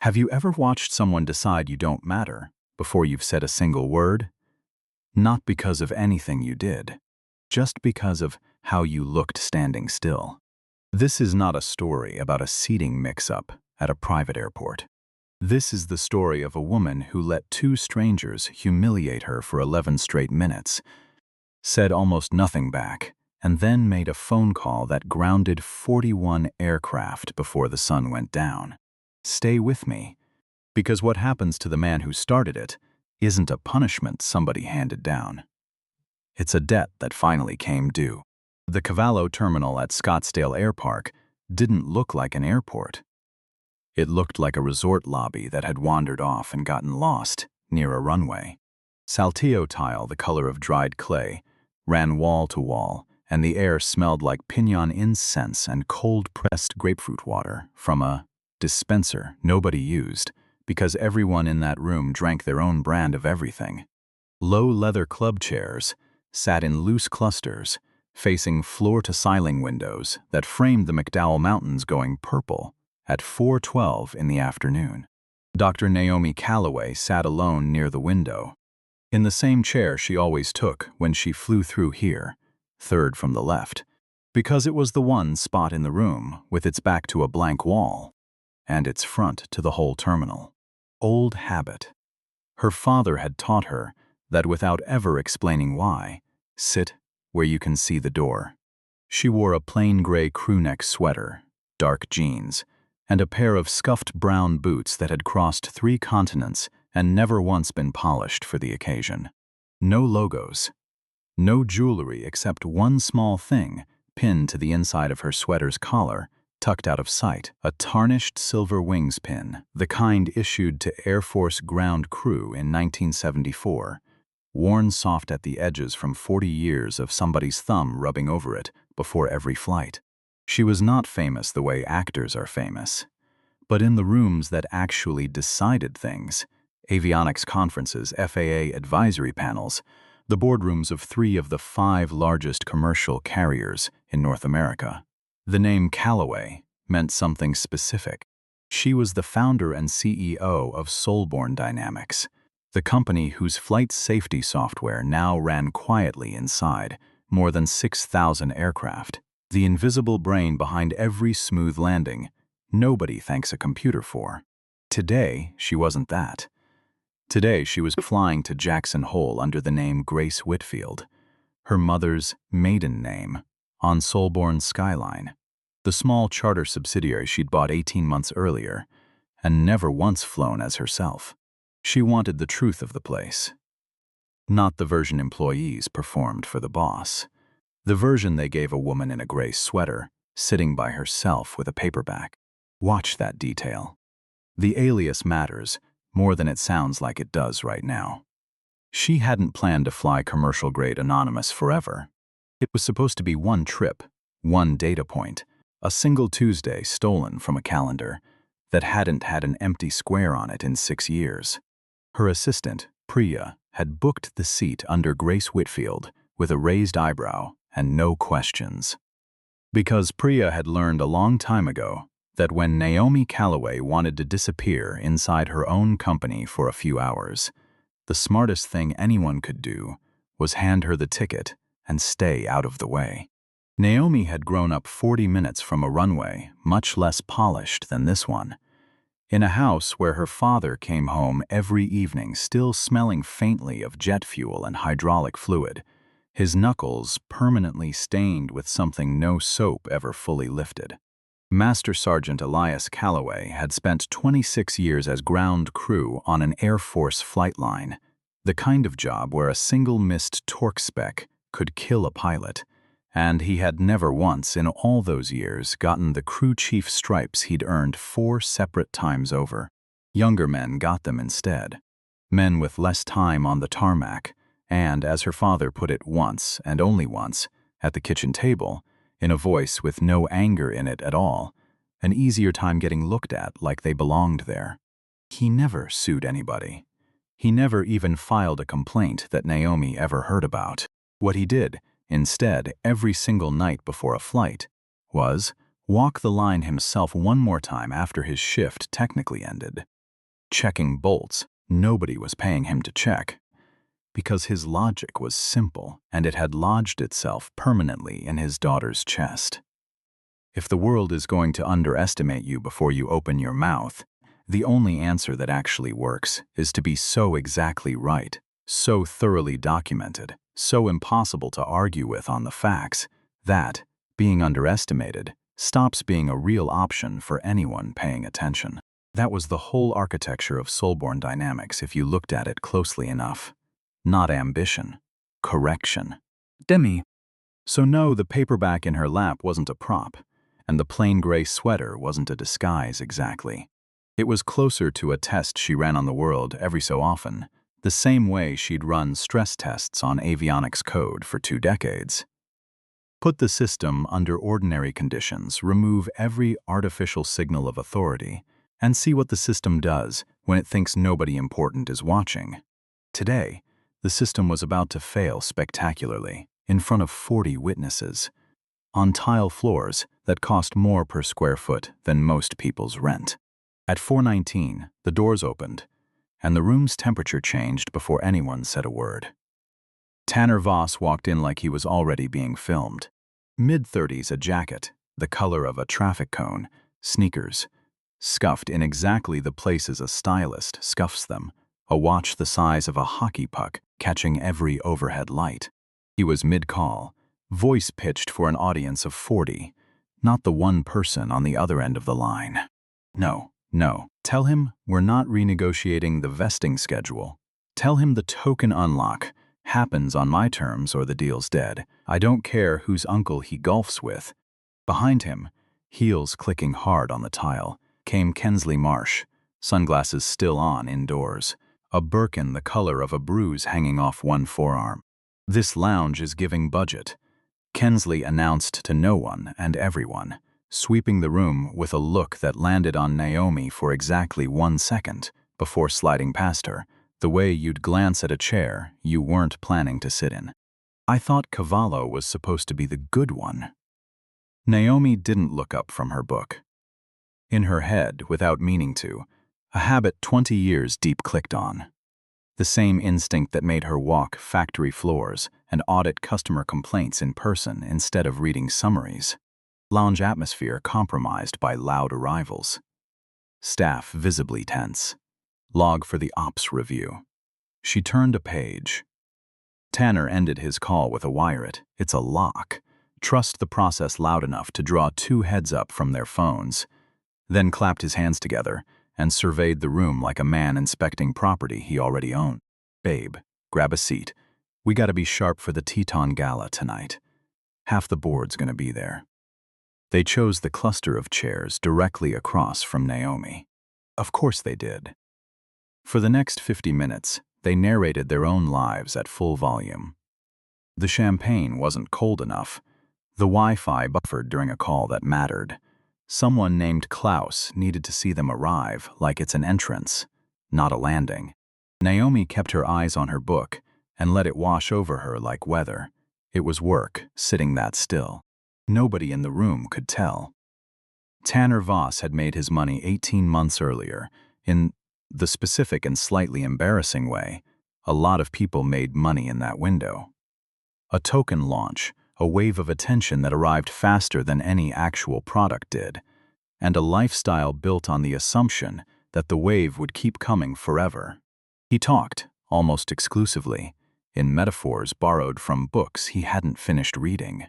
Have you ever watched someone decide you don't matter before you've said a single word? Not because of anything you did, just because of how you looked standing still. This is not a story about a seating mix-up at a private airport. This is the story of a woman who let two strangers humiliate her for 11 straight minutes, said almost nothing back, and then made a phone call that grounded 41 aircraft before the sun went down. Stay with me, because what happens to the man who started it isn't a punishment somebody handed down. It's a debt that finally came due. The Cavallo terminal at Scottsdale Air Park didn't look like an airport. It looked like a resort lobby that had wandered off and gotten lost near a runway. Saltillo tile, the color of dried clay, ran wall to wall, and the air smelled like piñon incense and cold-pressed grapefruit water from a dispenser nobody used because everyone in that room drank their own brand of everything. Low leather club chairs sat in loose clusters, facing floor-to-ceiling windows that framed the McDowell Mountains going purple at 4:12 in the afternoon. Dr. Naomi Calloway sat alone near the window, in the same chair she always took when she flew through here, third from the left, because it was the one spot in the room with its back to a blank wall and its front to the whole terminal. Old habit. Her father had taught her that without ever explaining why, sit where you can see the door. She wore a plain gray crewneck sweater, dark jeans, and a pair of scuffed brown boots that had crossed 3 continents and never once been polished for the occasion. No logos. No jewelry except one small thing pinned to the inside of her sweater's collar, tucked out of sight, a tarnished silver wings pin, the kind issued to Air Force ground crew in 1974, worn soft at the edges from 40 years of somebody's thumb rubbing over it before every flight. She was not famous the way actors are famous, but in the rooms that actually decided things, avionics conferences, FAA advisory panels, the boardrooms of 3 of the 5 largest commercial carriers in North America. The name Calloway meant something specific. She was the founder and CEO of Solborne Dynamics, the company whose flight safety software now ran quietly inside more than 6,000 aircraft. The invisible brain behind every smooth landing nobody thanks a computer for. Today, she wasn't that. Today, she was flying to Jackson Hole under the name Grace Whitfield, her mother's maiden name, on Solborne's Skyline, the small charter subsidiary she'd bought 18 months earlier, and never once flown as herself. She wanted the truth of the place, not the version employees performed for the boss, the version they gave a woman in a gray sweater, sitting by herself with a paperback. Watch that detail. The alias matters more than it sounds like it does right now. She hadn't planned to fly commercial-grade anonymous forever. It was supposed to be one trip, one data point, a single Tuesday stolen from a calendar that hadn't had an empty square on it in 6 years. Her assistant, Priya, had booked the seat under Grace Whitfield with a raised eyebrow and no questions. Because Priya had learned a long time ago that when Naomi Calloway wanted to disappear inside her own company for a few hours, the smartest thing anyone could do was hand her the ticket and stay out of the way. Naomi had grown up 40 minutes from a runway much less polished than this one, in a house where her father came home every evening still smelling faintly of jet fuel and hydraulic fluid, his knuckles permanently stained with something no soap ever fully lifted. Master Sergeant Elias Calloway had spent 26 years as ground crew on an Air Force flight line, the kind of job where a single missed torque spec could kill a pilot, and he had never once in all those years gotten the crew chief stripes he'd earned 4 separate times over. Younger men got them instead, men with less time on the tarmac, and, as her father put it once and only once, at the kitchen table, in a voice with no anger in it at all, an easier time getting looked at like they belonged there. He never sued anybody. He never even filed a complaint that Naomi ever heard about. What he did, instead, every single night before a flight, was walk the line himself one more time after his shift technically ended. Checking bolts nobody was paying him to check, because his logic was simple and it had lodged itself permanently in his daughter's chest. If the world is going to underestimate you before you open your mouth, the only answer that actually works is to be so exactly right, so thoroughly documented, so impossible to argue with on the facts, that, being underestimated, stops being a real option for anyone paying attention. That was the whole architecture of Solborne Dynamics if you looked at it closely enough. Not ambition. Correction. Demi. So no, the paperback in her lap wasn't a prop, and the plain gray sweater wasn't a disguise exactly. It was closer to a test she ran on the world every so often, the same way she'd run stress tests on avionics code for 2 decades. Put the system under ordinary conditions, remove every artificial signal of authority, and see what the system does when it thinks nobody important is watching. Today, the system was about to fail spectacularly, in front of 40 witnesses, on tile floors that cost more per square foot than most people's rent. At 4:19, the doors opened, and the room's temperature changed before anyone said a word. Tanner Voss walked in like he was already being filmed. Mid-30s, a jacket, the color of a traffic cone, sneakers, scuffed in exactly the places a stylist scuffs them, a watch the size of a hockey puck catching every overhead light. He was mid-call, voice pitched for an audience of 40, not the one person on the other end of the line. No. Tell him we're not renegotiating the vesting schedule. Tell him the token unlock happens on my terms or the deal's dead. I don't care whose uncle he golfs with. Behind him, heels clicking hard on the tile, came Kensley Marsh, sunglasses still on indoors, a Birkin the color of a bruise hanging off one forearm. This lounge is giving budget, Kensley announced to no one and everyone, sweeping the room with a look that landed on Naomi for exactly 1 second before sliding past her, the way you'd glance at a chair you weren't planning to sit in. I thought Cavallo was supposed to be the good one. Naomi didn't look up from her book. In her head, without meaning to, a habit 20 years deep clicked on. The same instinct that made her walk factory floors and audit customer complaints in person instead of reading summaries. Lounge atmosphere compromised by loud arrivals. Staff visibly tense. Log for the ops review. She turned a page. Tanner ended his call with a wire it. It's a lock. Trust the process loud enough to draw 2 heads up from their phones. Then clapped his hands together and surveyed the room like a man inspecting property he already owned. Babe, grab a seat. We gotta be sharp for the Teton Gala tonight. Half the board's gonna be there. They chose the cluster of chairs directly across from Naomi. Of course they did. For the next 50 minutes, they narrated their own lives at full volume. The champagne wasn't cold enough. The Wi-Fi buffered during a call that mattered. Someone named Klaus needed to see them arrive like it's an entrance, not a landing. Naomi kept her eyes on her book and let it wash over her like weather. It was work, sitting that still. Nobody in the room could tell. Tanner Voss had made his money 18 months earlier. In the specific and slightly embarrassing way, a lot of people made money in that window. A token launch, a wave of attention that arrived faster than any actual product did, and a lifestyle built on the assumption that the wave would keep coming forever. He talked, almost exclusively, in metaphors borrowed from books he hadn't finished reading.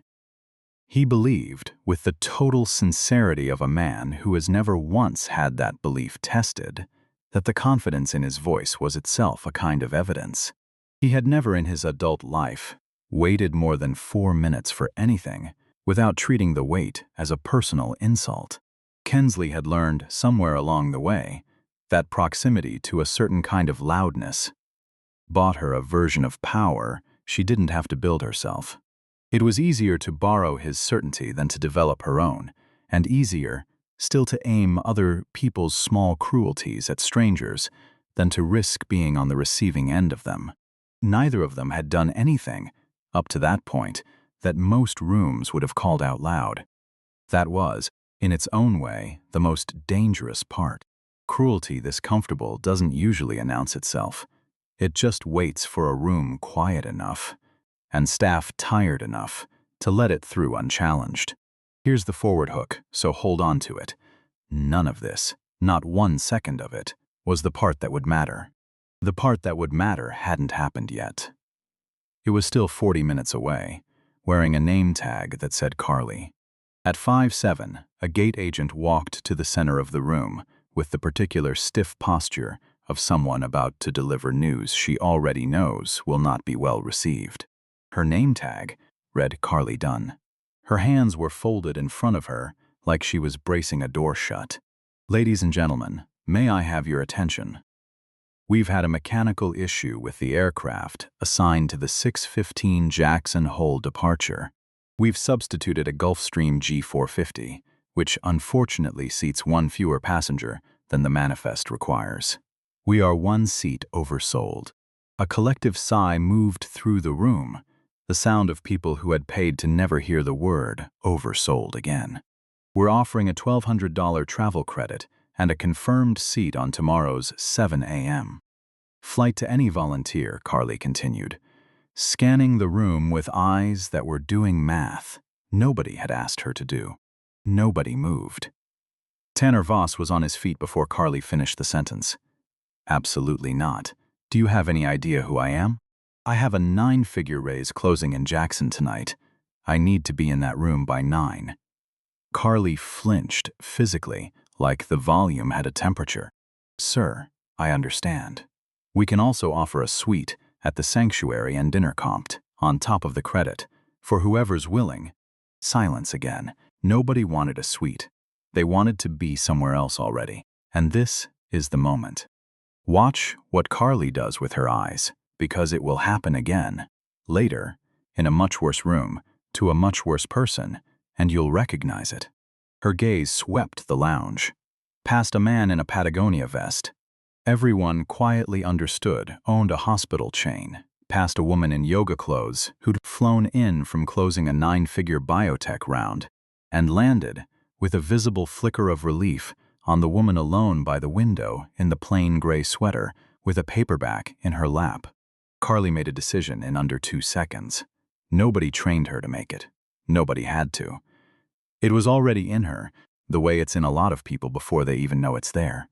He believed, with the total sincerity of a man who has never once had that belief tested, that the confidence in his voice was itself a kind of evidence. He had never in his adult life waited more than 4 minutes for anything without treating the wait as a personal insult. Kensley had learned somewhere along the way that proximity to a certain kind of loudness bought her a version of power she didn't have to build herself. It was easier to borrow his certainty than to develop her own, and easier still to aim other people's small cruelties at strangers than to risk being on the receiving end of them. Neither of them had done anything, up to that point, that most rooms would have called out loud. That was, In its own way, the most dangerous part. Cruelty this comfortable doesn't usually announce itself. It just waits for a room quiet enough and staff tired enough to let it through unchallenged. Here's the forward hook, so hold on to it. None of this, not 1 second of it, was the part that would matter. The part that would matter hadn't happened yet. It was still 40 minutes away, wearing a name tag that said Carly. At 5:07, a gate agent walked to the center of the room with the particular stiff posture of someone about to deliver news she already knows will not be well received. Her name tag read Carly Dunn. Her hands were folded in front of her like she was bracing a door shut. Ladies and gentlemen, may I have your attention? We've had a mechanical issue with the aircraft assigned to the 6:15 Jackson Hole departure. We've substituted a Gulfstream G450, which unfortunately seats 1 fewer passenger than the manifest requires. We are 1 seat oversold. A collective sigh moved through the room, the sound of people who had paid to never hear the word oversold again. We're offering a $1,200 travel credit and a confirmed seat on tomorrow's 7 a.m. flight to any volunteer, Carly continued, scanning the room with eyes that were doing math nobody had asked her to do. Nobody moved. Tanner Voss was on his feet before Carly finished the sentence. Absolutely not. Do you have any idea who I am? I have a 9-figure raise closing in Jackson tonight. I need to be in that room by 9. Carly flinched physically, like the volume had a temperature. Sir, I understand. We can also offer a suite at the sanctuary and dinner comped, on top of the credit, for whoever's willing. Silence again. Nobody wanted a suite. They wanted to be somewhere else already. And this is the moment. Watch what Carly does with her eyes, because it will happen again. Later, in a much worse room, to a much worse person, and you'll recognize it. Her gaze swept the lounge, past a man in a Patagonia vest. Everyone quietly understood owned a hospital chain, past a woman in yoga clothes who'd flown in from closing a 9-figure biotech round, and landed, with a visible flicker of relief, on the woman alone by the window in the plain gray sweater with a paperback in her lap. Carly made a decision in under 2 seconds. Nobody trained her to make it. Nobody had to. It was already in her, the way it's in a lot of people before they even know it's there.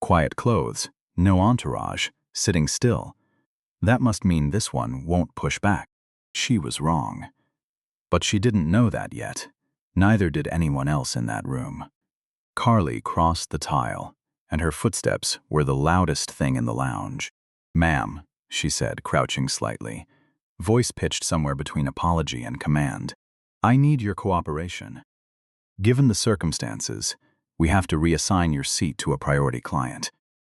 Quiet clothes, no entourage, sitting still. That must mean this one won't push back. She was wrong. But she didn't know that yet. Neither did anyone else in that room. Carly crossed the tile, and her footsteps were the loudest thing in the lounge. "Ma'am," she said, crouching slightly, voice pitched somewhere between apology and command. "I need your cooperation. Given the circumstances, we have to reassign your seat to a priority client.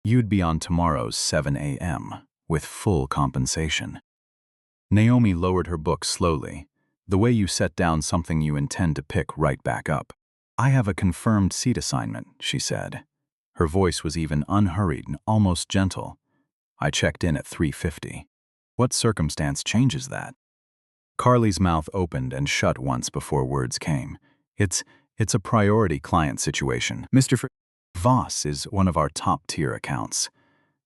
You'd be on tomorrow's 7 a.m. with full compensation." Naomi lowered her book slowly, the way you set down something you intend to pick right back up. "I have a confirmed seat assignment," she said. Her voice was even unhurried and almost gentle. "I checked in at 3:50. What circumstance changes that?" Carly's mouth opened and shut once before words came. It's a priority client situation. Mr. Voss is one of our top-tier accounts.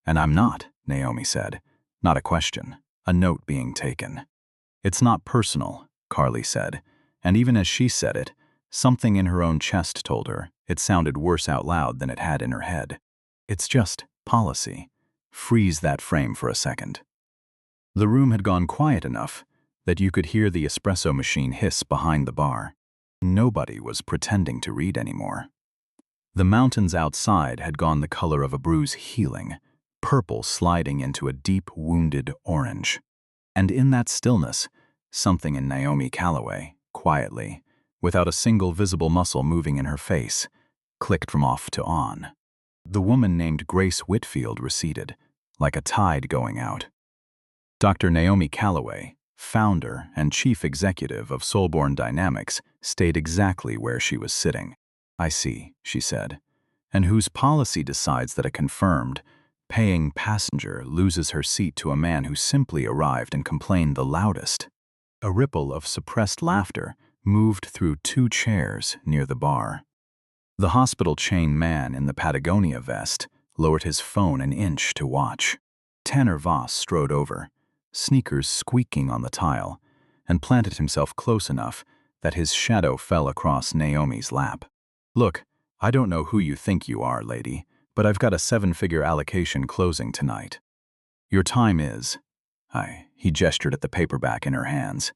And I'm not, Naomi said. Not a question. A note being taken. "It's not personal," Carly said. And even as she said it, something in her own chest told her it sounded worse out loud than it had in her head. "It's just policy." Freeze that frame for a second. The room had gone quiet enough that you could hear the espresso machine hiss behind the bar. Nobody was pretending to read anymore. The mountains outside had gone the color of a bruise healing, purple sliding into a deep, wounded orange. And in that stillness, something in Naomi Calloway, quietly, without a single visible muscle moving in her face, clicked from off to on. The woman named Grace Whitfield receded, like a tide going out. Dr. Naomi Calloway, founder and chief executive of Solborne Dynamics, stayed exactly where she was sitting. "I see," she said. "And whose policy decides that a confirmed, paying passenger loses her seat to a man who simply arrived and complained the loudest?" A ripple of suppressed laughter moved through 2 chairs near the bar. The hospital chain man in the Patagonia vest lowered his phone an inch to watch. Tanner Voss strode over, sneakers squeaking on the tile, and planted himself close enough that his shadow fell across Naomi's lap. "Look, I don't know who you think you are, lady, but I've got a 7-figure allocation closing tonight. Your time is—" He gestured at the paperback in her hands.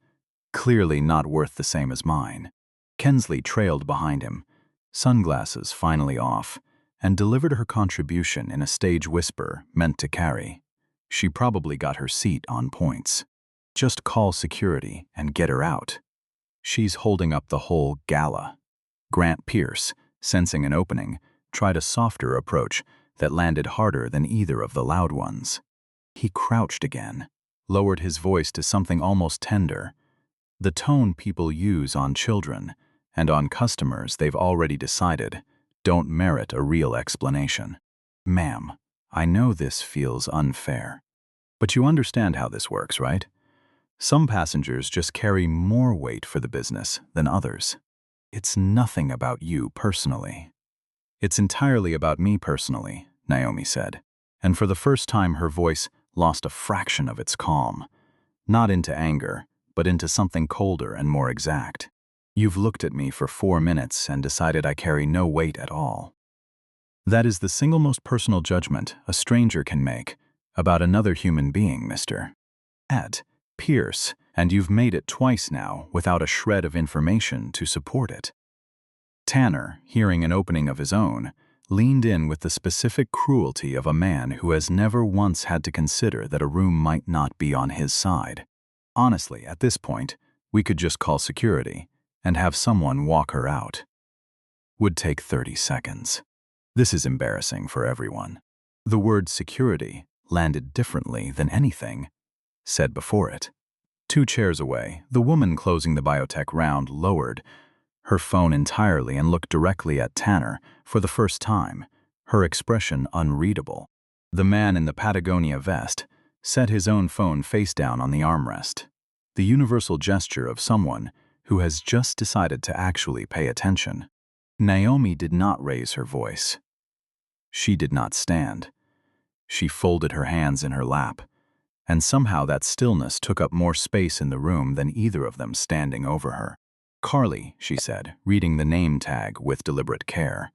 "Clearly not worth the same as mine." Kensley trailed behind him, sunglasses finally off, and delivered her contribution in a stage whisper meant to carry. She probably got her seat on points. Just call security and get her out. She's holding up the whole gala. Grant Pierce, sensing an opening, tried a softer approach that landed harder than either of the loud ones. He crouched again, lowered his voice to something almost tender, the tone people use on children and on customers they've already decided don't merit a real explanation. "Ma'am, I know this feels unfair, but you understand how this works, right? Some passengers just carry more weight for the business than others. It's nothing about you personally." "It's entirely about me personally," Naomi said, and for the first time her voice lost a fraction of its calm, not into anger, but into something colder and more exact. "You've looked at me for 4 minutes and decided I carry no weight at all. That is the single most personal judgment a stranger can make about another human being, Mr. Pierce, and you've made it twice now without a shred of information to support it." Tanner, hearing an opening of his own, leaned in with the specific cruelty of a man who has never once had to consider that a room might not be on his side. "Honestly, at this point, we could just call security and have someone walk her out. Would take 30 seconds. This is embarrassing for everyone." The word security landed differently than anything said before it. 2 chairs away, the woman closing the biotech round lowered her phone entirely and looked directly at Tanner for the first time, her expression unreadable. The man in the Patagonia vest set his own phone face down on the armrest, the universal gesture of someone who has just decided to actually pay attention. Naomi did not raise her voice. She did not stand. She folded her hands in her lap, and somehow that stillness took up more space in the room than either of them standing over her. "Carly," she said, reading the name tag with deliberate care,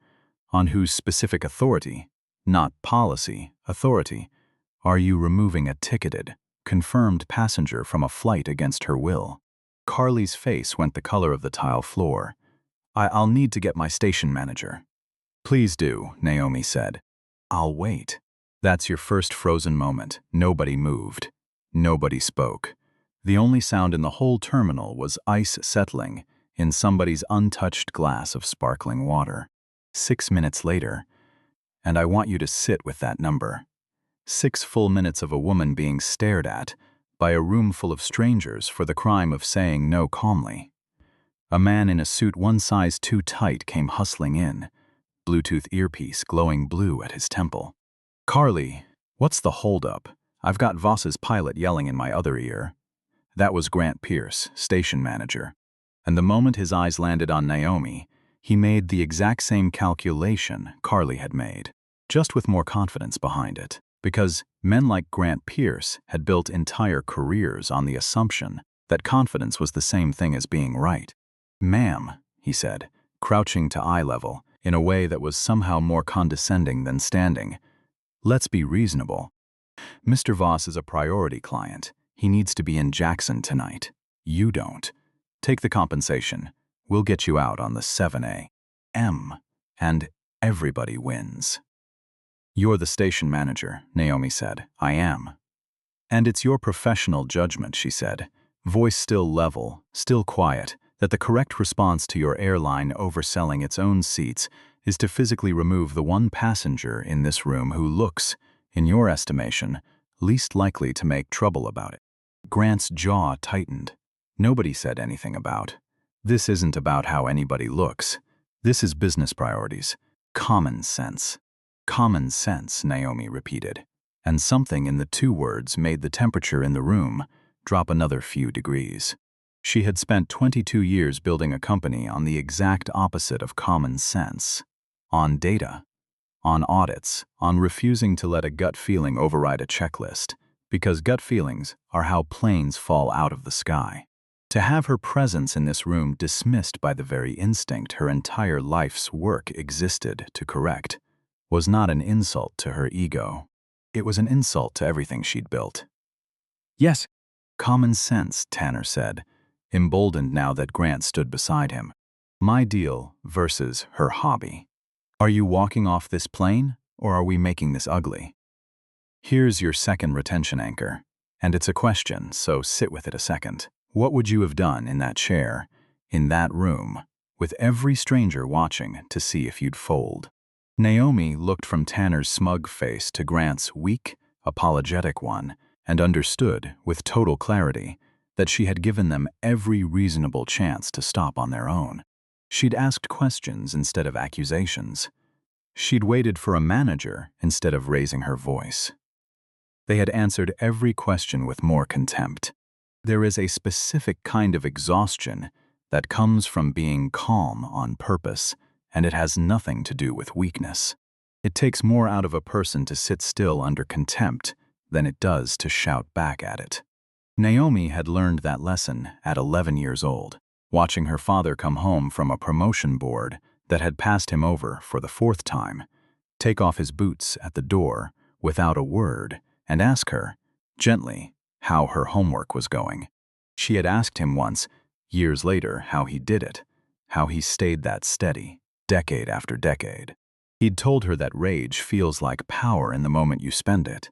"on whose specific authority, not policy, authority, are you removing a ticketed, confirmed passenger from a flight against her will?" Carly's face went the color of the tile floor. I'll need to get my station manager." "Please do," Naomi said. "I'll wait." That's your first frozen moment. Nobody moved. Nobody spoke. The only sound in the whole terminal was ice settling in somebody's untouched glass of sparkling water. 6 minutes later, and I want you to sit with that number. 6 full minutes of a woman being stared at by a room full of strangers for the crime of saying no calmly. A man in a suit one size too tight came hustling in, Bluetooth earpiece glowing blue at his temple. "Carly, what's the holdup? I've got Voss's pilot yelling in my other ear." That was Grant Pierce, station manager. And the moment his eyes landed on Naomi, he made the exact same calculation Carly had made, just with more confidence behind it, because men like Grant Pierce had built entire careers on the assumption that confidence was the same thing as being right. "Ma'am," he said, crouching to eye level in a way that was somehow more condescending than standing, "let's be reasonable. Mr. Voss is a priority client. He needs to be in Jackson tonight. You don't. Take the compensation. We'll get you out on the 7 a.m. and everybody wins." "You're the station manager," Naomi said. "I am." "And it's your professional judgment," she said, voice still level, still quiet, "that the correct response to your airline overselling its own seats is to physically remove the one passenger in this room who looks, in your estimation, least likely to make trouble about it." Grant's jaw tightened. Nobody said anything about. This isn't about how anybody looks. This is business priorities. Common sense. Common sense, Naomi repeated. And something in the 2 words made the temperature in the room drop another few degrees. She had spent 22 years building a company on the exact opposite of common sense. on data, on audits, on refusing to let a gut feeling override a checklist, because gut feelings are how planes fall out of the sky. To have her presence in this room dismissed by the very instinct her entire life's work existed to correct was not an insult to her ego. It was an insult to everything she'd built. Yes. Common sense, Tanner said, emboldened now that Grant stood beside him. My deal versus her hobby. Are you walking off this plane, or are we making this ugly? Here's your second retention anchor, and it's a question, so sit with it a second. What would you have done in that chair, in that room, with every stranger watching to see if you'd fold? Naomi looked from Tanner's smug face to Grant's weak, apologetic one, and understood, with total clarity, that she had given them every reasonable chance to stop on their own. She'd asked questions instead of accusations. She'd waited for a manager instead of raising her voice. They had answered every question with more contempt. There is a specific kind of exhaustion that comes from being calm on purpose, and it has nothing to do with weakness. It takes more out of a person to sit still under contempt than it does to shout back at it. Naomi had learned that lesson at 11 years old, watching her father come home from a promotion board that had passed him over for the 4th time, take off his boots at the door without a word and ask her, gently, how her homework was going. She had asked him once, years later, how he did it, how he stayed that steady, decade after decade. He'd told her that rage feels like power in the moment you spend it,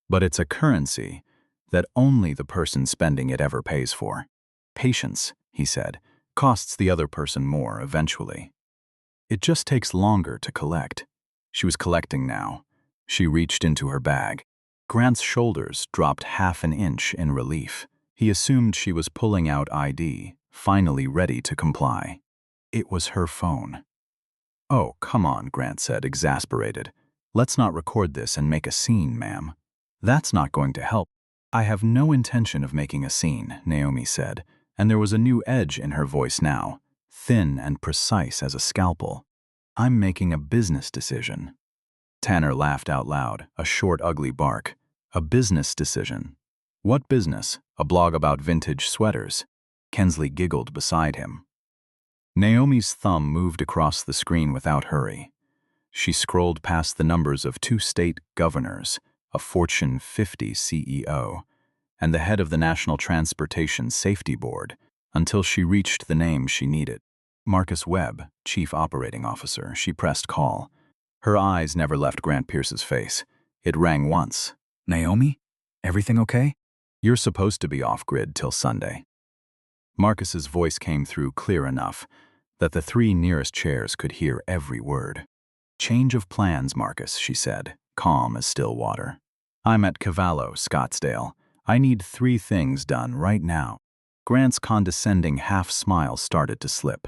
but it's a currency that only the person spending it ever pays for. Patience, he said, costs the other person more eventually. It just takes longer to collect. She was collecting now. She reached into her bag. Grant's shoulders dropped half an inch in relief. He assumed she was pulling out ID, finally ready to comply. It was her phone. Oh, come on, Grant said, exasperated. Let's not record this and make a scene, ma'am. That's not going to help. I have no intention of making a scene, Naomi said, and there was a new edge in her voice now, thin and precise as a scalpel. I'm making a business decision. Tanner laughed out loud, a short, ugly bark. A business decision. What business? A blog about vintage sweaters. Kensley giggled beside him. Naomi's thumb moved across the screen without hurry. She scrolled past the numbers of 2 state governors, a Fortune 50 CEO, and the head of the National Transportation Safety Board, until she reached the name she needed. Marcus Webb, Chief Operating Officer. She pressed call. Her eyes never left Grant Pierce's face. It rang once. Naomi? Everything okay? You're supposed to be off-grid till Sunday. Marcus's voice came through clear enough that the 3 nearest chairs could hear every word. Change of plans, Marcus, she said, calm as still water. I'm at Cavallo, Scottsdale. I need 3 things done right now. Grant's condescending half-smile started to slip.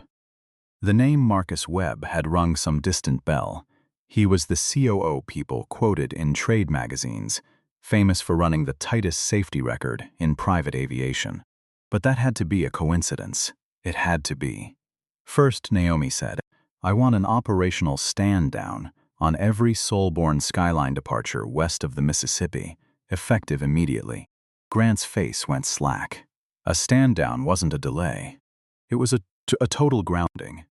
The name Marcus Webb had rung some distant bell. He was the COO people quoted in trade magazines, famous for running the tightest safety record in private aviation. But that had to be a coincidence. It had to be. First, Naomi said, I want an operational stand-down on every Solborne skyline departure west of the Mississippi, effective immediately. Grant's face went slack. A stand-down wasn't a delay. It was a total grounding.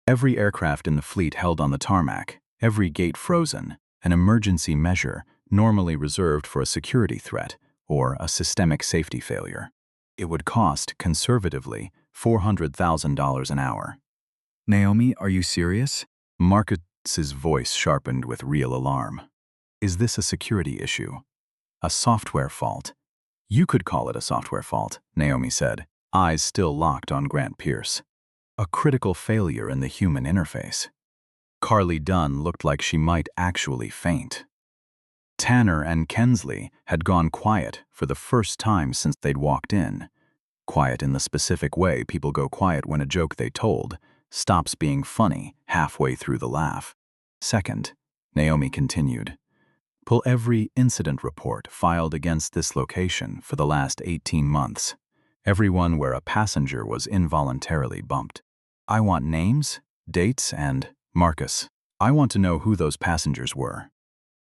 Every aircraft in the fleet held on the tarmac, every gate frozen, an emergency measure normally reserved for a security threat or a systemic safety failure. It would cost, conservatively, $400,000 an hour. Naomi, are you serious? Marcus's voice sharpened with real alarm. Is this a security issue? A software fault? You could call it a software fault, Naomi said, eyes still locked on Grant Pierce. A critical failure in the human interface. Carly Dunn looked like she might actually faint. Tanner and Kensley had gone quiet for the first time since they'd walked in. Quiet in the specific way people go quiet when a joke they told stops being funny halfway through the laugh. Second, Naomi continued, pull every incident report filed against this location for the last 18 months. Everyone where a passenger was involuntarily bumped. I want names, dates, and Marcus. I want to know who those passengers were.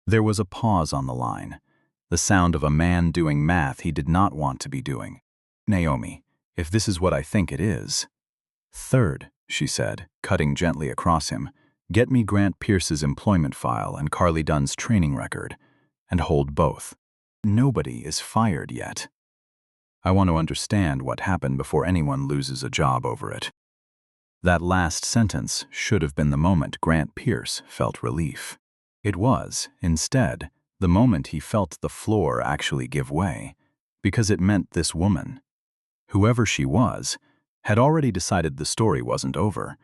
There was a pause on the line, the sound of a man doing math he did not want to be doing. Naomi, if this is what I think it is. Third, she said, cutting gently across him, get me Grant Pierce's employment file and Carly Dunn's training record, and hold both. Nobody is fired yet. I want to understand what happened before anyone loses a job over it. That last sentence should have been the moment Grant Pierce felt relief. It was, instead, the moment he felt the floor actually give way, because it meant this woman, whoever she was, had already decided the story wasn't over,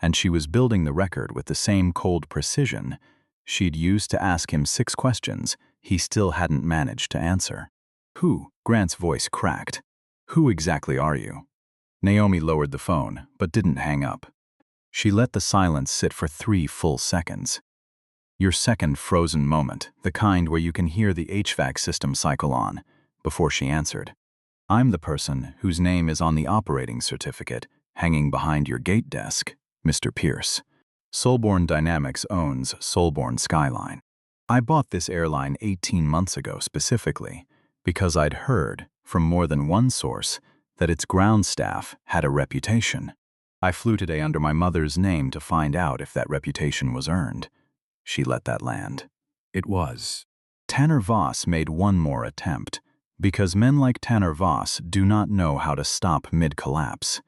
and she was building the record with the same cold precision she'd used to ask him 6 questions he still hadn't managed to answer. Who? Grant's voice cracked. Who exactly are you? Naomi lowered the phone, but didn't hang up. She let the silence sit for 3 full seconds. Your second frozen moment, the kind where you can hear the HVAC system cycle on, before she answered. I'm the person whose name is on the operating certificate hanging behind your gate desk, Mr. Pierce. Solborne Dynamics owns Solborne Skyline. I bought this airline 18 months ago specifically because I'd heard from more than one source that its ground staff had a reputation. I flew today under my mother's name to find out if that reputation was earned. She let that land. It was. Tanner Voss made one more attempt, because men like Tanner Voss do not know how to stop mid-collapse.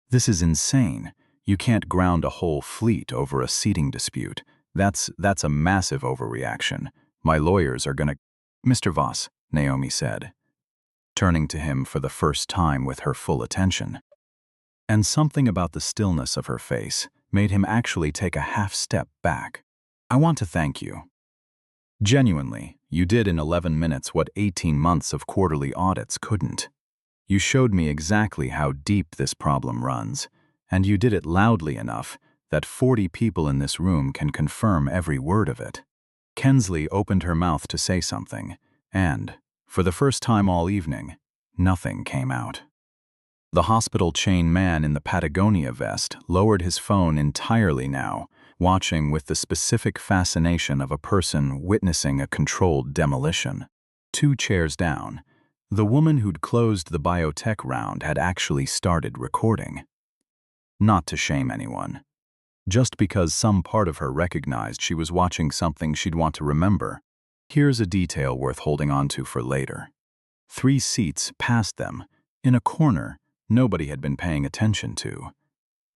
This is insane. You can't ground a whole fleet over a seating dispute. That's a massive overreaction. My lawyers are gonna... Mr. Voss, Naomi said, turning to him for the first time with her full attention. And something about the stillness of her face made him actually take a half step back. I want to thank you. Genuinely, you did in 11 minutes what 18 months of quarterly audits couldn't. You showed me exactly how deep this problem runs, and you did it loudly enough that 40 people in this room can confirm every word of it. Kensley opened her mouth to say something, and, for the first time all evening, nothing came out. The hospital chain man in the Patagonia vest lowered his phone entirely now, watching with the specific fascination of a person witnessing a controlled demolition. 2 chairs down, the woman who'd closed the biotech round had actually started recording. Not to shame anyone. Just because some part of her recognized she was watching something she'd want to remember. Here's a detail worth holding on to for later. 3 seats past them, in a corner nobody had been paying attention to.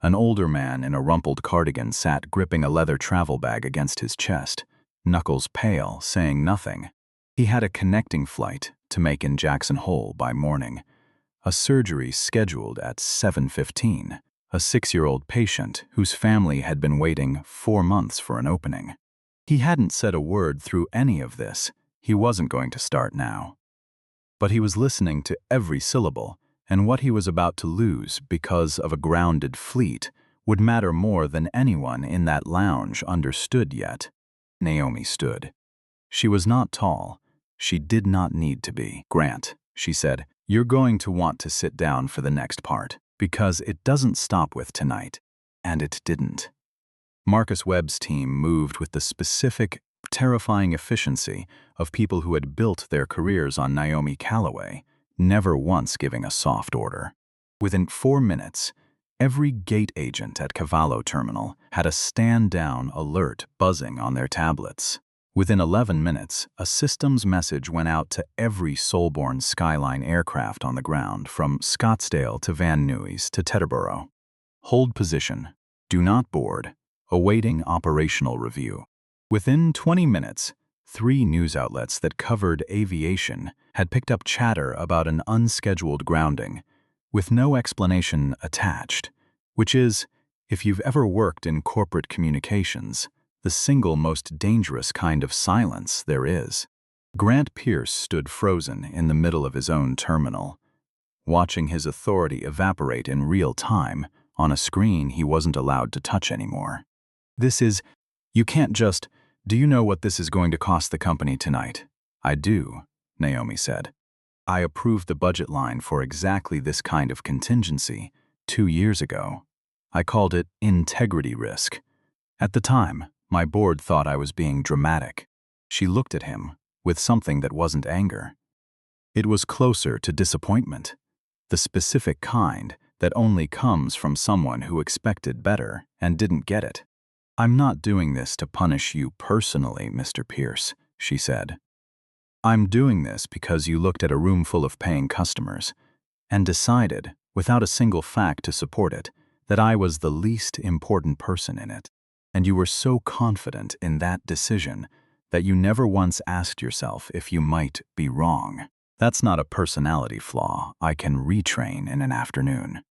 An older man in a rumpled cardigan sat gripping a leather travel bag against his chest, knuckles pale, saying nothing. He had a connecting flight to make in Jackson Hole by morning, a surgery scheduled at 7:15, a 6-year-old patient whose family had been waiting 4 months for an opening. He hadn't said a word through any of this. He wasn't going to start now. But he was listening to every syllable, and what he was about to lose because of a grounded fleet would matter more than anyone in that lounge understood yet. Naomi stood. She was not tall. She did not need to be. Grant, she said, you're going to want to sit down for the next part, because it doesn't stop with tonight. And it didn't. Marcus Webb's team moved with the specific, terrifying efficiency of people who had built their careers on Naomi Calloway, never once giving a soft order. Within 4 minutes, every gate agent at Cavallo Terminal had a stand-down alert buzzing on their tablets. Within 11 minutes, a systems message went out to every Solborne Skyline aircraft on the ground, from Scottsdale to Van Nuys to Teterboro. Hold position. Do not board. Awaiting operational review. Within 20 minutes, 3 news outlets that covered aviation had picked up chatter about an unscheduled grounding, with no explanation attached, which is, if you've ever worked in corporate communications, the single most dangerous kind of silence there is. Grant Pierce stood frozen in the middle of his own terminal, watching his authority evaporate in real time on a screen he wasn't allowed to touch anymore. You can't just... Do you know what this is going to cost the company tonight? I do, Naomi said. I approved the budget line for exactly this kind of contingency 2 years ago. I called it integrity risk. At the time, My board thought I was being dramatic. She looked at him, with something that wasn't anger. It was closer to disappointment, the specific kind that only comes from someone who expected better and didn't get it. "I'm not doing this to punish you personally, Mr. Pierce," she said. "I'm doing this because you looked at a room full of paying customers and decided, without a single fact to support it, that I was the least important person in it. And you were so confident in that decision that you never once asked yourself if you might be wrong. That's not a personality flaw I can retrain in an afternoon.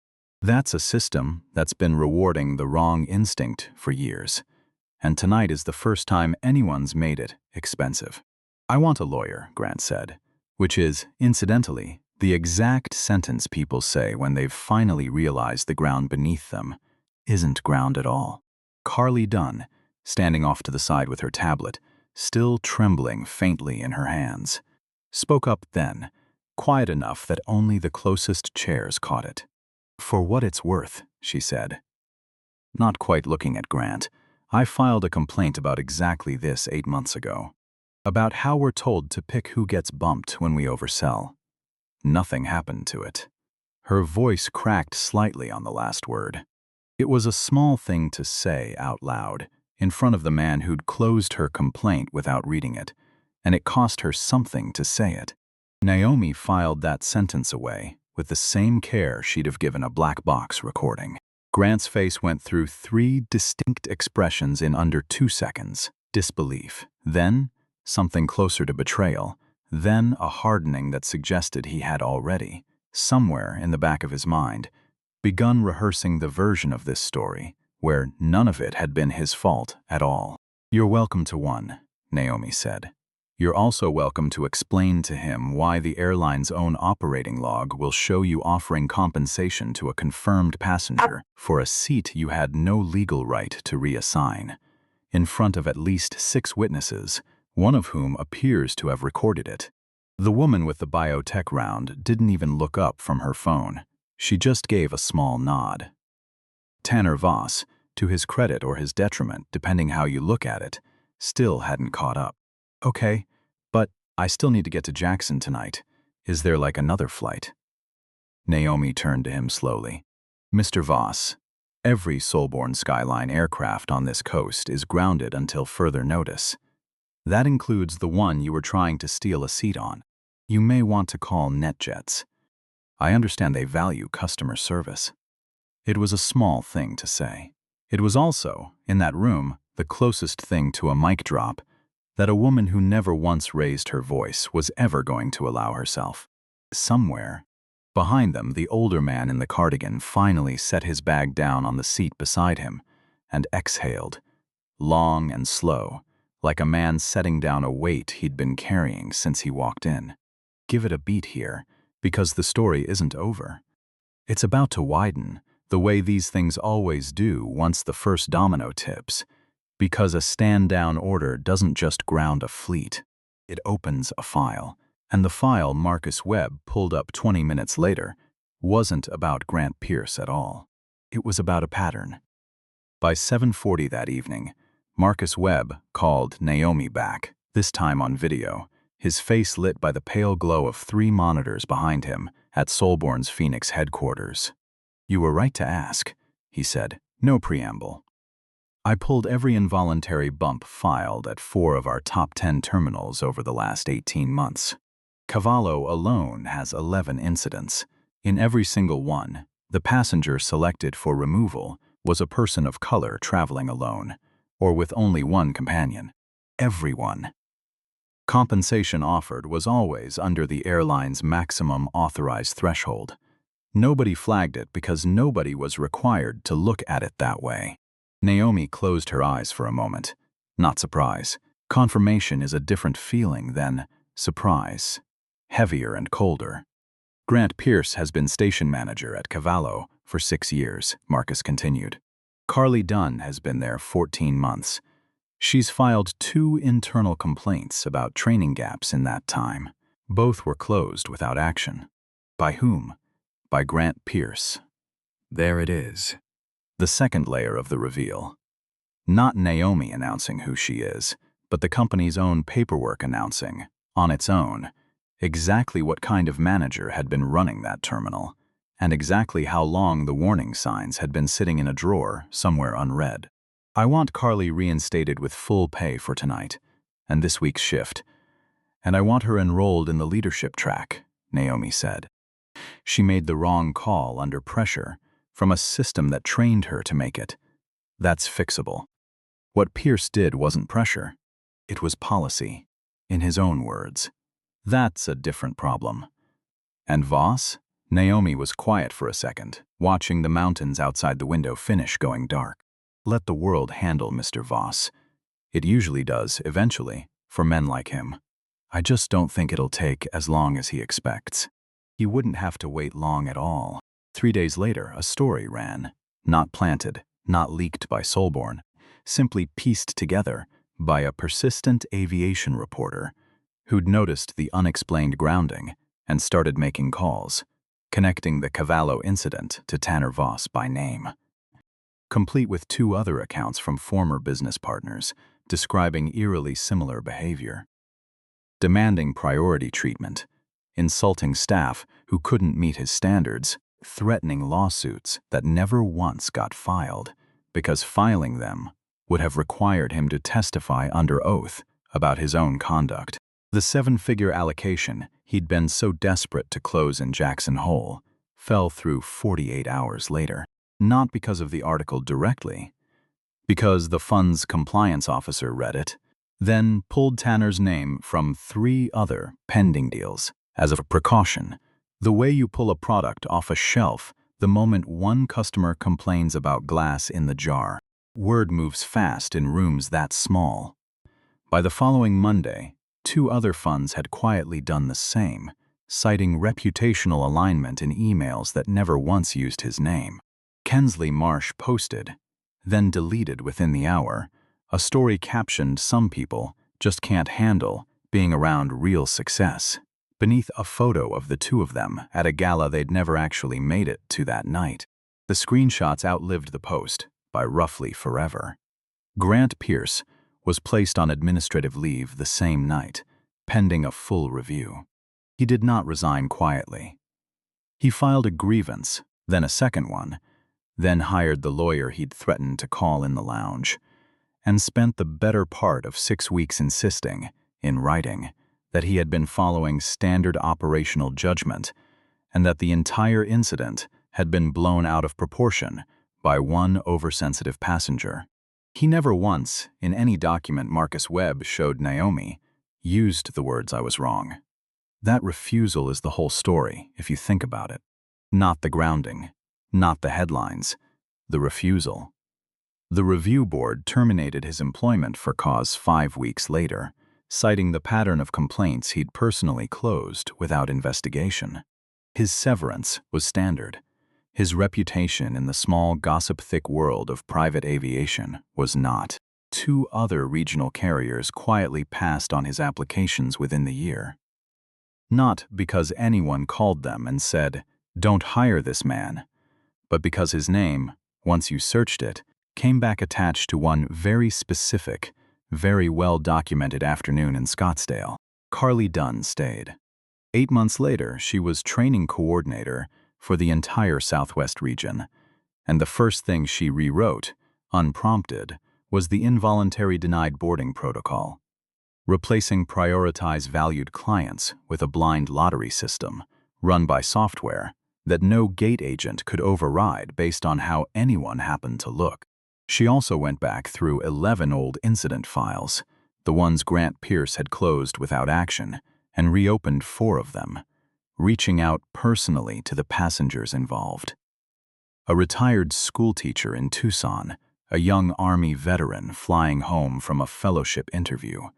That's a system that's been rewarding the wrong instinct for years. And tonight is the first time anyone's made it expensive." "I want a lawyer," Grant said, which is, incidentally, the exact sentence people say when they've finally realized the ground beneath them isn't ground at all. Carly Dunn, standing off to the side with her tablet, still trembling faintly in her hands, spoke up then, quiet enough that only the closest chairs caught it. "For what it's worth," she said, not quite looking at Grant, "I filed a complaint about exactly this 8 months ago. About how we're told to pick who gets bumped when we oversell. Nothing happened to it." Her voice cracked slightly on the last word. It was a small thing to say out loud, in front of the man who'd closed her complaint without reading it, and it cost her something to say it. Naomi filed that sentence away with the same care she'd have given a black box recording. Grant's face went through 3 distinct expressions in under 2 seconds. Disbelief, then something closer to betrayal, then a hardening that suggested he had already, somewhere in the back of his mind, begun rehearsing the version of this story where none of it had been his fault at all. "You're welcome to one," Naomi said. "You're also welcome to explain to him why the airline's own operating log will show you offering compensation to a confirmed passenger for a seat you had no legal right to reassign, in front of at least 6 witnesses, one of whom appears to have recorded it." The woman with the biotech round didn't even look up from her phone. She just gave a small nod. Tanner Voss, to his credit or his detriment, depending how you look at it, still hadn't caught up. "Okay, but I still need to get to Jackson tonight. Is there like another flight?" Naomi turned to him slowly. "Mr. Voss, every Solborne Skyline aircraft on this coast is grounded until further notice. That includes the one you were trying to steal a seat on. You may want to call NetJets. I understand they value customer service." It was a small thing to say. It was also, in that room, the closest thing to a mic drop that a woman who never once raised her voice was ever going to allow herself. Somewhere, behind them, the older man in the cardigan finally set his bag down on the seat beside him and exhaled, long and slow, like a man setting down a weight he'd been carrying since he walked in. "Give it a beat here, because the story isn't over. It's about to widen, the way these things always do once the first domino tips, because a stand-down order doesn't just ground a fleet. It opens a file, and the file Marcus Webb pulled up 20 minutes later wasn't about Grant Pierce at all. It was about a pattern." By 7:40 that evening, Marcus Webb called Naomi back, this time on video, his face lit by the pale glow of 3 monitors behind him at Solborne's Phoenix headquarters. "You were right to ask," he said, no preamble. "I pulled every involuntary bump filed at 4 of our top 10 terminals over the last 18 months. Cavallo alone has 11 incidents. In every single one, the passenger selected for removal was a person of color traveling alone, or with only one companion. Everyone. Compensation offered was always under the airline's maximum authorized threshold. Nobody flagged it because nobody was required to look at it that way." Naomi closed her eyes for a moment. Not surprise. Confirmation is a different feeling than surprise. Heavier and colder. "Grant Pierce has been station manager at Cavallo for 6 years, Marcus continued. Carly Dunn has been there 14 months. She's filed 2 internal complaints about training gaps in that time. Both were closed without action. By whom? By Grant Pierce." There it is. The second layer of the reveal. Not Naomi announcing who she is, but the company's own paperwork announcing, on its own, exactly what kind of manager had been running that terminal, and exactly how long the warning signs had been sitting in a drawer somewhere unread. I want Carly reinstated with full pay for tonight and this week's shift, and I want her enrolled in the leadership track, Naomi said. She made the wrong call under pressure from a system that trained her to make it. That's fixable. What Pierce did wasn't pressure. It was policy, in his own words. That's a different problem. And Voss? Naomi was quiet for a second, watching the mountains outside the window finish going dark. Let the world handle Mr. Voss. It usually does, eventually, for men like him. I just don't think it'll take as long as he expects. He wouldn't have to wait long at all. 3 days later, a story ran. Not planted, not leaked by Solborne, simply pieced together by a persistent aviation reporter who'd noticed the unexplained grounding and started making calls, connecting the Cavallo incident to Tanner Voss by name. Complete with 2 other accounts from former business partners describing eerily similar behavior. Demanding priority treatment, insulting staff who couldn't meet his standards, threatening lawsuits that never once got filed because filing them would have required him to testify under oath about his own conduct. The 7-figure allocation he'd been so desperate to close in Jackson Hole fell through 48 hours later, not because of the article directly, because the fund's compliance officer read it, then pulled Tanner's name from 3 other pending deals as a precaution, the way you pull a product off a shelf the moment one customer complains about glass in the jar. Word moves fast in rooms that small. By the following Monday, 2 other funds had quietly done the same, citing reputational alignment in emails that never once used his name. Kensley Marsh posted, then deleted within the hour, a story captioned "Some people just can't handle being around real success," beneath a photo of the 2 of them at a gala they'd never actually made it to that night. The screenshots outlived the post by roughly forever. Grant Pierce was placed on administrative leave the same night, pending a full review. He did not resign quietly. He filed a grievance, then a second one, then hired the lawyer he'd threatened to call in the lounge, and spent the better part of 6 weeks insisting, in writing, that he had been following standard operational judgment and that the entire incident had been blown out of proportion by one oversensitive passenger. He never once, in any document Marcus Webb showed Naomi, used the words "I was wrong." That refusal is the whole story, if you think about it. Not the grounding, not the headlines, the refusal. The review board terminated his employment for cause 5 weeks later, citing the pattern of complaints he'd personally closed without investigation. His severance was standard. His reputation in the small, gossip-thick world of private aviation was not. 2 other regional carriers quietly passed on his applications within the year. Not because anyone called them and said, "Don't hire this man," but because his name, once you searched it, came back attached to one very specific, very well-documented afternoon in Scottsdale. Carly Dunn stayed. 8 months later, she was training coordinator for the entire Southwest region, and the first thing she rewrote, unprompted, was the involuntary denied boarding protocol, replacing prioritized valued clients with a blind lottery system run by software that no gate agent could override based on how anyone happened to look. She also went back through 11 old incident files, the ones Grant Pierce had closed without action, and reopened 4 of them, reaching out personally to the passengers involved. A retired schoolteacher in Tucson, a young Army veteran flying home from a fellowship interview,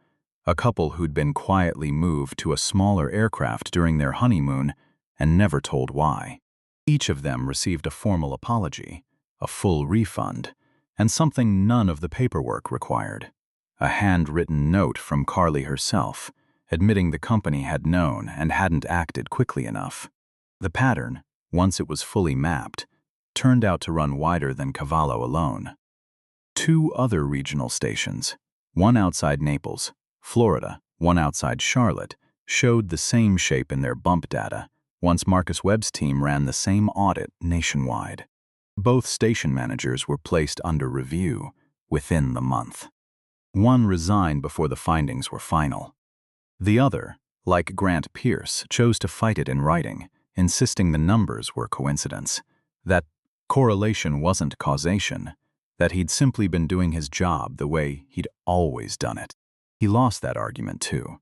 a couple who'd been quietly moved to a smaller aircraft during their honeymoon and never told why. Each of them received a formal apology, a full refund, and something none of the paperwork required, a handwritten note from Carly herself, admitting the company had known and hadn't acted quickly enough. The pattern, once it was fully mapped, turned out to run wider than Cavallo alone. 2 other regional stations, one outside Naples, Florida, one outside Charlotte, showed the same shape in their bump data once Marcus Webb's team ran the same audit nationwide. Both station managers were placed under review within the month. One resigned before the findings were final. The other, like Grant Pierce, chose to fight it in writing, insisting the numbers were coincidence, that correlation wasn't causation, that he'd simply been doing his job the way he'd always done it. He lost that argument too.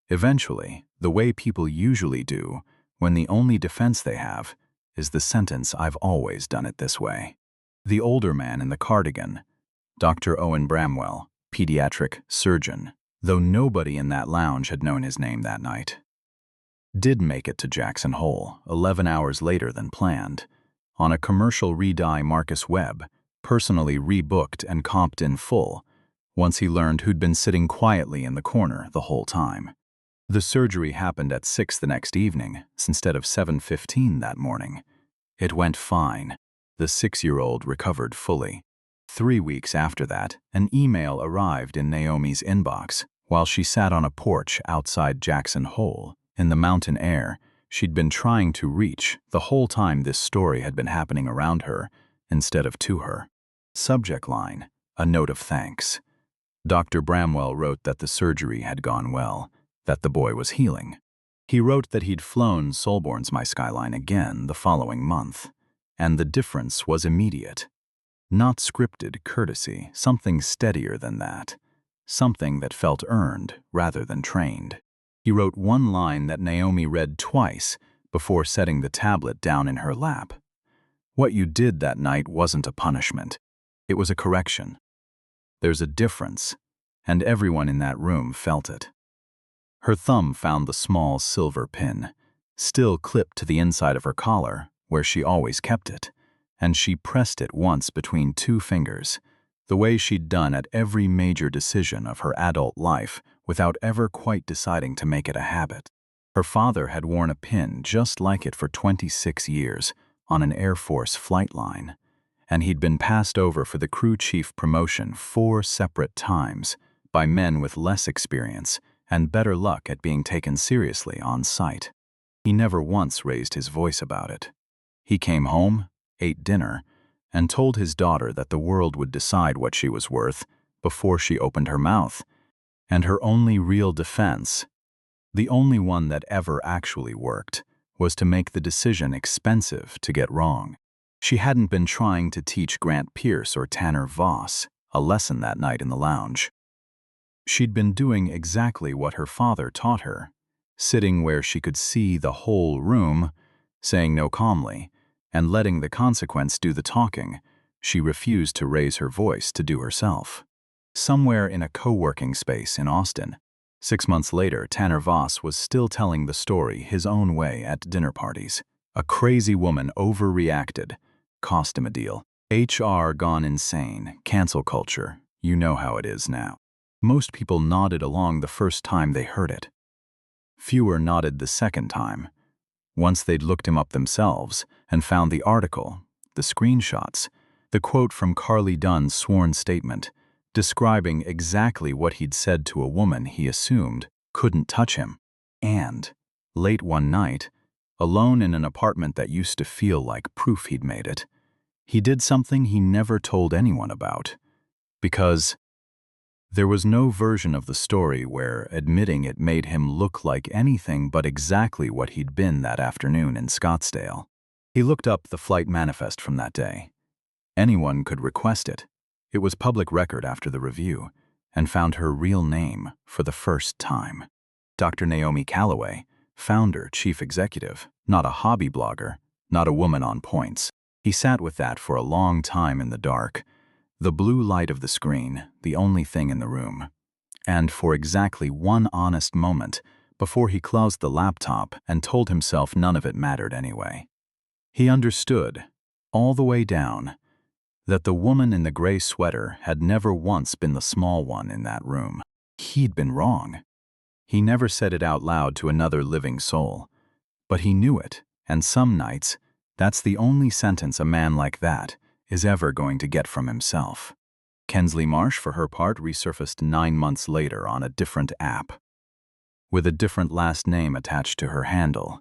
Eventually, the way people usually do, when the only defense they have is the sentence, "I've always done it this way." The older man in the cardigan, Dr. Owen Bramwell, pediatric surgeon, though nobody in that lounge had known his name that night, did make it to Jackson Hole 11 hours later than planned, on a commercial re-dye Marcus Webb, personally rebooked and comped in full, once he learned who'd been sitting quietly in the corner the whole time. The surgery happened at 6 the next evening, instead of 7:15 that morning. It went fine. The 6-year-old recovered fully. 3 weeks after that, an email arrived in Naomi's inbox while she sat on a porch outside Jackson Hole, in the mountain air she'd been trying to reach the whole time this story had been happening around her instead of to her. Subject line, a note of thanks. Dr. Bramwell wrote that the surgery had gone well, that the boy was healing. He wrote that he'd flown Solborne's My Skyline again the following month, and the difference was immediate. Not scripted courtesy, something steadier than that, something that felt earned rather than trained. He wrote one line that Naomi read twice before setting the tablet down in her lap. What you did that night wasn't a punishment. It was a correction. There's a difference, and everyone in that room felt it. Her thumb found the small silver pin, still clipped to the inside of her collar, where she always kept it, and she pressed it once between 2 fingers, the way she'd done at every major decision of her adult life without ever quite deciding to make it a habit. Her father had worn a pin just like it for 26 years on an Air Force flight line, and he'd been passed over for the crew chief promotion 4 separate times by men with less experience and better luck at being taken seriously on site. He never once raised his voice about it. He came home, ate dinner, and told his daughter that the world would decide what she was worth before she opened her mouth, and her only real defense, the only one that ever actually worked, was to make the decision expensive to get wrong. She hadn't been trying to teach Grant Pierce or Tanner Voss a lesson that night in the lounge. She'd been doing exactly what her father taught her, sitting where she could see the whole room, saying no calmly, and letting the consequence do the talking. She refused to raise her voice to do herself. Somewhere in a co-working space in Austin, 6 months later, Tanner Voss was still telling the story his own way at dinner parties. A crazy woman overreacted, cost him a deal. HR gone insane, cancel culture, you know how it is now. Most people nodded along the first time they heard it. Fewer nodded the second time. Once they'd looked him up themselves and found the article, the screenshots, the quote from Carly Dunn's sworn statement, describing exactly what he'd said to a woman he assumed couldn't touch him. And, late one night, alone in an apartment that used to feel like proof he'd made it, he did something he never told anyone about. Because there was no version of the story where admitting it made him look like anything but exactly what he'd been that afternoon in Scottsdale. He looked up the flight manifest from that day. Anyone could request it. It was public record after the review, and found her real name for the first time. Dr. Naomi Calloway, founder, chief executive, not a hobby blogger, not a woman on points. He sat with that for a long time in the dark, the blue light of the screen, the only thing in the room. And for exactly one honest moment before he closed the laptop and told himself none of it mattered anyway. He understood, all the way down, that the woman in the gray sweater had never once been the small one in that room. He'd been wrong. He never said it out loud to another living soul. But he knew it, and some nights, that's the only sentence a man like that is ever going to get from himself. Kensley Marsh, for her part, resurfaced 9 months later on a different app, with a different last name attached to her handle,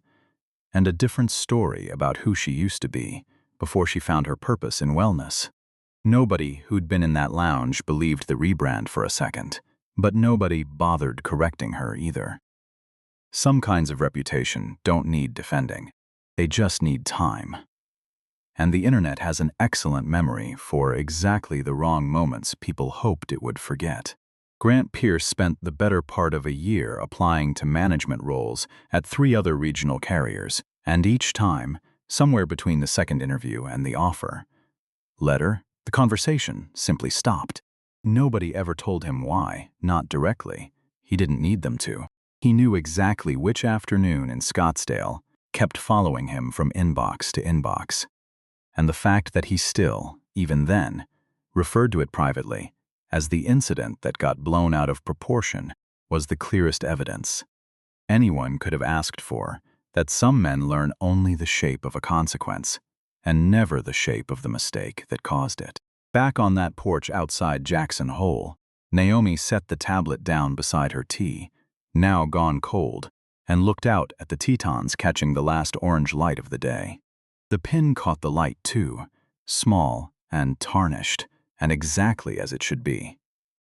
and a different story about who she used to be before she found her purpose in wellness. Nobody who'd been in that lounge believed the rebrand for a second, but nobody bothered correcting her either. Some kinds of reputation don't need defending. They just need time. And the internet has an excellent memory for exactly the wrong moments people hoped it would forget. Grant Pierce spent the better part of a year applying to management roles at 3 other regional carriers, and each time, somewhere between the second interview and the offer letter, the conversation simply stopped. Nobody ever told him why, not directly. He didn't need them to. He knew exactly which afternoon in Scottsdale kept following him from inbox to inbox. And the fact that he still, even then, referred to it privately as the incident that got blown out of proportion was the clearest evidence anyone could have asked for that some men learn only the shape of a consequence and never the shape of the mistake that caused it. Back on that porch outside Jackson Hole, Naomi set the tablet down beside her tea, now gone cold, and looked out at the Tetons catching the last orange light of the day. The pin caught the light too, small and tarnished, and exactly as it should be.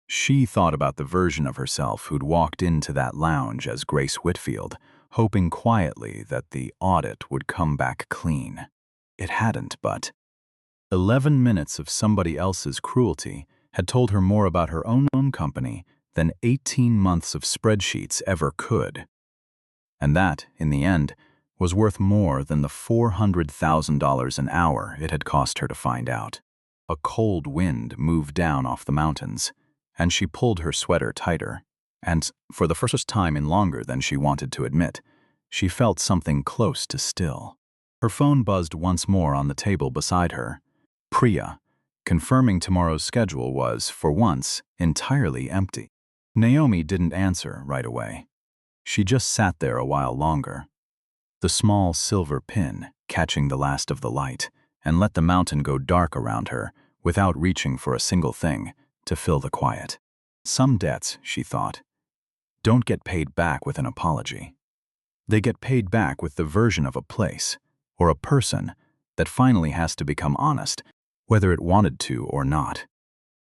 She thought about the version of herself who'd walked into that lounge as Grace Whitfield, hoping quietly that the audit would come back clean. It hadn't, but 11 minutes of somebody else's cruelty had told her more about her own company than 18 months of spreadsheets ever could. And that, in the end, was worth more than the $400,000 an hour it had cost her to find out. A cold wind moved down off the mountains, and she pulled her sweater tighter, and, for the first time in longer than she wanted to admit, she felt something close to still. Her phone buzzed once more on the table beside her. Priya, confirming tomorrow's schedule, was, for once, entirely empty. Naomi didn't answer right away. She just sat there a while longer, the small silver pin catching the last of the light, and let the mountain go dark around her without reaching for a single thing to fill the quiet. Some debts, she thought, don't get paid back with an apology. They get paid back with the version of a place or a person that finally has to become honest, whether it wanted to or not.